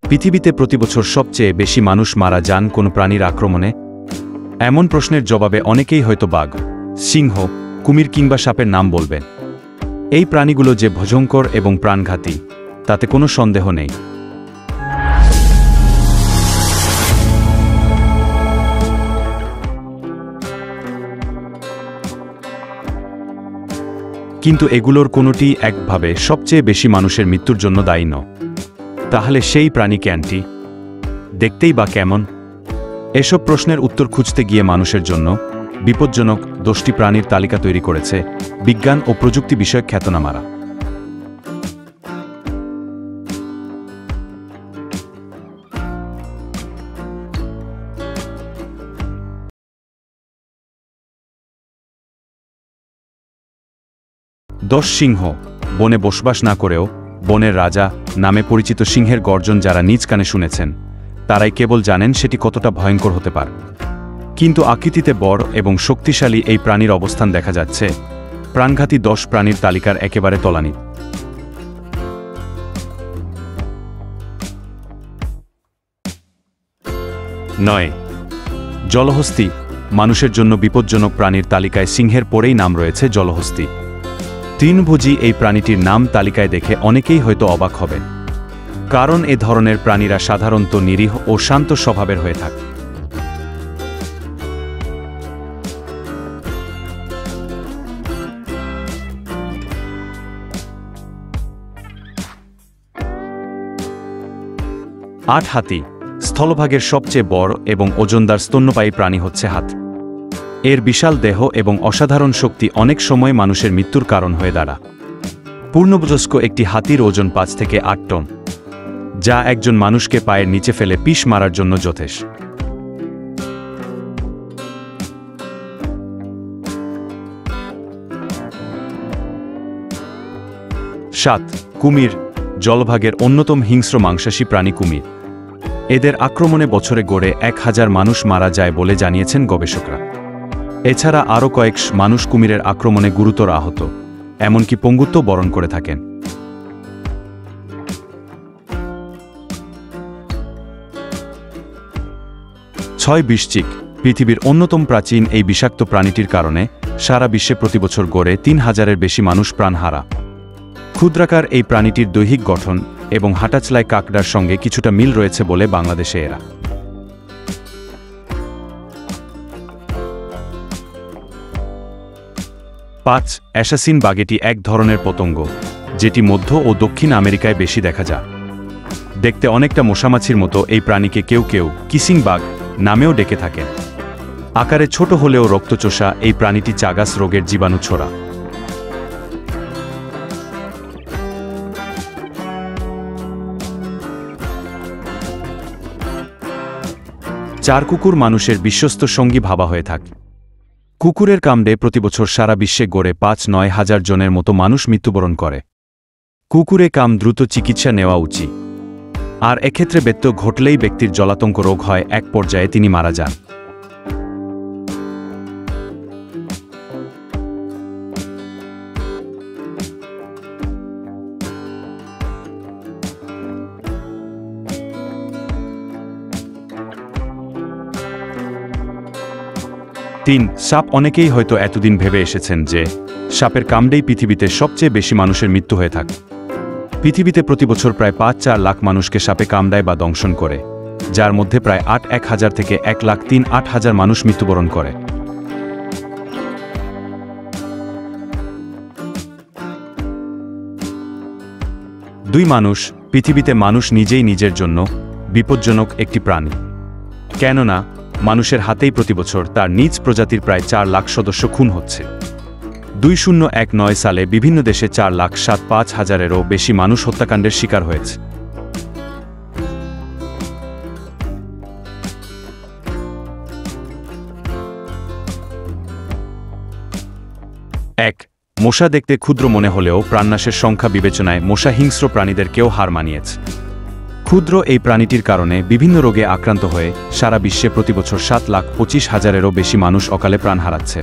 পৃথিবীতে প্রতিবছর সবচেয়ে বেশি মানুষ মারা যান কোন প্রাণীর আক্রমণে? এমন প্রশ্নের জবাবে অনেকেই হয়তো বাঘ, সিংহ, কুমির কিংবা সাপের নাম বলবেন। এই প্রাণীগুলো যে ভয়ঙ্কর এবং প্রাণঘাতী তাতে কোনো সন্দেহ নেই। কিন্তু এগুলোর কোনোটি একভাবে সবচেয়ে বেশি মানুষের মৃত্যুর জন্য দায়ী নয়। তাহলে সেই প্রাণী কোনটি? দেখতেই বা কেমন? এসব প্রশ্নের উত্তর খুঁজতে গিয়ে মানুষের জন্য বিপজ্জনক 10টি প্রাণীর তালিকা তৈরি করেছে বিজ্ঞান ও প্রযুক্তি বিষয়ক খ্যাতনামারা। সিংহ। বনে বসবাস না করেও বনের রাজা নামে পরিচিত সিংহের গর্জন যারা নিজ কানে শুনেছেন তারাই কেবল জানেন সেটি কতটা ভয়ঙ্কর হতে পারে। কিন্তু আকৃতিতে বড় এবং শক্তিশালী এই প্রাণীর অবস্থান দেখা যাচ্ছে প্রাণঘাতী 10 প্রাণীর তালিকার একেবারে তলানি। নয়, জলহস্তী। মানুষের জন্য বিপজ্জনক প্রাণীর তালিকায় সিংহের পরেই নাম রয়েছে জলহস্তী। তৃণভোজী এই প্রাণীটির নাম তালিকায় দেখে অনেকেই হয়তো অবাক হবেন, কারণ এ ধরনের প্রাণীরা সাধারণত নিরীহ ও শান্ত স্বভাবের হয়ে থাকে। হাতি। স্থলভাগের সবচেয়ে বড় এবং ওজনদার স্তন্যপায়ী প্রাণী হচ্ছে হাতি। এর বিশাল দেহ এবং অসাধারণ শক্তি অনেক সময় মানুষের মৃত্যুর কারণ হয়ে দাঁড়ায়। পূর্ণবয়স্ক একটি হাতির ওজন 5 থেকে 8 টন, যা একজন মানুষকে পায়ের নিচে ফেলে পিষ মারার জন্য যথেষ্ট। 7, কুমির। জলভাগের অন্যতম হিংস্র মাংসাশী প্রাণী কুমির। এদের আক্রমণে বছরে গড়ে 1000 মানুষ মারা যায় বলে জানিয়েছেন গবেষকরা। এছাড়া আরও কয়েক মানুষ কুমিরের আক্রমণে গুরুতর আহত, এমনকি পঙ্গুত্ব বরণ করে থাকেন। 6, বৃশ্চিক। পৃথিবীর অন্যতম প্রাচীন এই বিষাক্ত প্রাণীটির কারণে সারা বিশ্বে প্রতিবছর গড়ে 3000-এর বেশি মানুষ প্রাণ হারা। ক্ষুদ্রাকার এই প্রাণীটির দৈহিক গঠন এবং হাঁটাচলায় কাকড়ার সঙ্গে কিছুটা মিল রয়েছে বলে বাংলাদেশে এরা। 5, অ্যাসাসিন বাগ। এটি এক ধরনের পতঙ্গ যেটি মধ্য ও দক্ষিণ আমেরিকায় বেশি দেখা যায়। দেখতে অনেকটা মশামাছির মতো এই প্রাণীকে কেউ কেউ কিসিং বাগ নামেও ডেকে থাকেন। আকারে ছোট হলেও রক্তচোষা এই প্রাণীটি চাগাস রোগের জীবাণু ছড়া। 4, কুকুর। মানুষের বিশ্বস্ত সঙ্গী ভাবা হয়ে থাকে। কুকুরের কামড়ে প্রতিবছর সারা বিশ্বে গড়ে 5-9 হাজার জনের মতো মানুষ মৃত্যুবরণ করে। কুকুরে কাম দ্রুত চিকিৎসা নেওয়া উচিত, আর এক্ষেত্রে ব্যত্যয় ঘটলেই ব্যক্তির জলাতঙ্ক রোগ হয়, এক পর্যায়ে তিনি মারা যান। 3, সাপ। অনেকেই হয়তো এতদিন ভেবে এসেছেন যে সাপের কামড়েই পৃথিবীতে সবচেয়ে বেশি মানুষের মৃত্যু হয়ে থাকে। পৃথিবীতে প্রতিবছর প্রায় 5-4 লাখ মানুষকে সাপে কামড়ায় বা দংশন করে, যার মধ্যে প্রায় 8-1000 থেকে 1,03,800 মানুষ মৃত্যুবরণ করে। মানুষ। পৃথিবীতে মানুষ নিজেই নিজের জন্য বিপজ্জনক একটি প্রাণী, কেননা মানুষের হাতেই প্রতিবছর তার নিজ প্রজাতির প্রায় 4 লাখ সদস্য খুন হচ্ছে। 2019 সালে বিভিন্ন দেশে 4,75,000-এরও বেশি মানুষ হত্যাকাণ্ডের শিকার হয়েছে। 1, মশা। দেখতে ক্ষুদ্র মনে হলেও প্রাণনাশের সংখ্যা বিবেচনায় মশা হিংস্র প্রাণীদেরকেও হার মানিয়েছে। ক্ষুদ্র এই প্রাণীটির কারণে বিভিন্ন রোগে আক্রান্ত হয়ে সারা বিশ্বে প্রতিবছর 7,25,000-এরও বেশি মানুষ অকালে প্রাণ হারাচ্ছে।